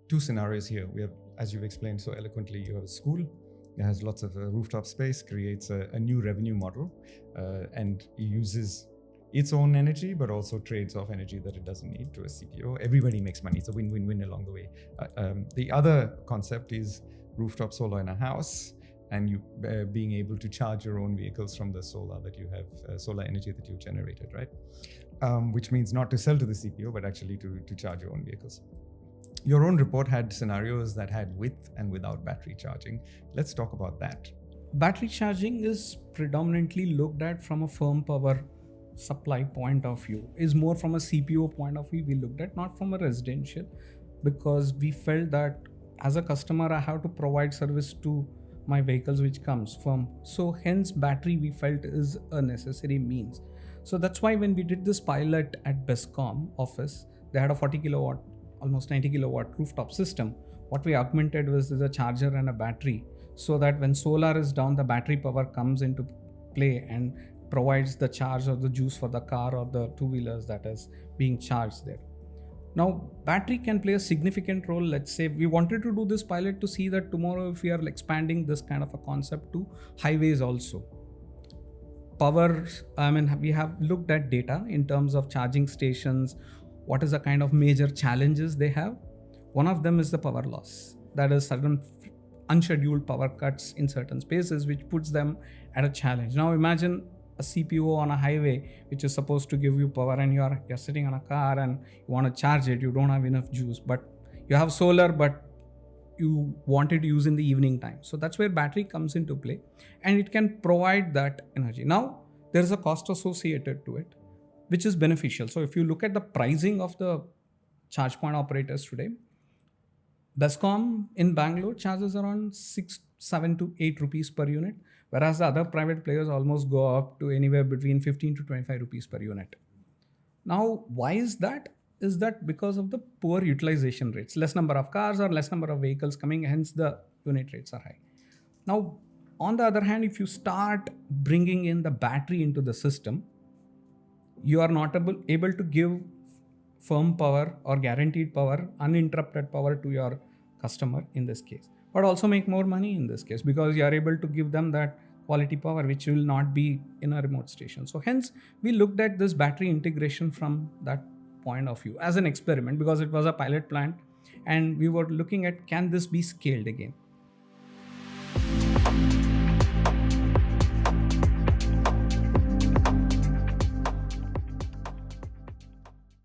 two scenarios here. We have, as you've explained so eloquently, you have a school that has lots of rooftop space, creates a new revenue model, and uses its own energy, but also trades off energy that it doesn't need to a CPO. Everybody makes money. It's a win-win-win along the way. The other concept is rooftop solar in a house, and you being able to charge your own vehicles from the solar that you have, solar energy that you've generated, right? Which means not to sell to the CPO, but actually to charge your own vehicles. Your own report had scenarios that had with and without battery charging. Let's talk about that. Battery charging is predominantly looked at from a firm power supply point of view, is more from a CPO point of view we looked at, not from a residential, because we felt that as a customer I have to provide service to my vehicles which comes from, so hence battery we felt is a necessary means. So that's why when we did this pilot at Bescom office, they had a 40 kilowatt, almost 90 kilowatt rooftop system. What we augmented was a charger and a battery, so that when solar is down, the battery power comes into play and provides the charge or the juice for the car or the two-wheelers that is being charged there. Now, battery can play a significant role. Let's say we wanted to do this pilot to see that tomorrow if we are expanding this kind of a concept to highways also. We have looked at data in terms of charging stations, what is the kind of major challenges they have. One of them is the power loss. That is sudden unscheduled power cuts in certain spaces, which puts them at a challenge. Now imagine a CPO on a highway which is supposed to give you power, and you're sitting on a car and you want to charge it, you don't have enough juice, but you have solar, but you wanted to use in the evening time. So that's where battery comes into play, and it can provide that energy. Now there is a cost associated to it, which is beneficial. So if you look at the pricing of the charge point operators today, Bescom in Bangalore charges around 7 to 8 rupees per unit, whereas the other private players almost go up to anywhere between 15 to 25 rupees per unit. Now, why is that? Is that because of the poor utilization rates, less number of cars or less number of vehicles coming, hence the unit rates are high. Now, on the other hand, if you start bringing in the battery into the system, you are not able to give firm power or guaranteed power, uninterrupted power to your customer in this case, but also make more money in this case because you are able to give them that quality power which will not be in a remote station. So hence we looked at this battery integration from that point of view as an experiment, because it was a pilot plant and we were looking at, can this be scaled again?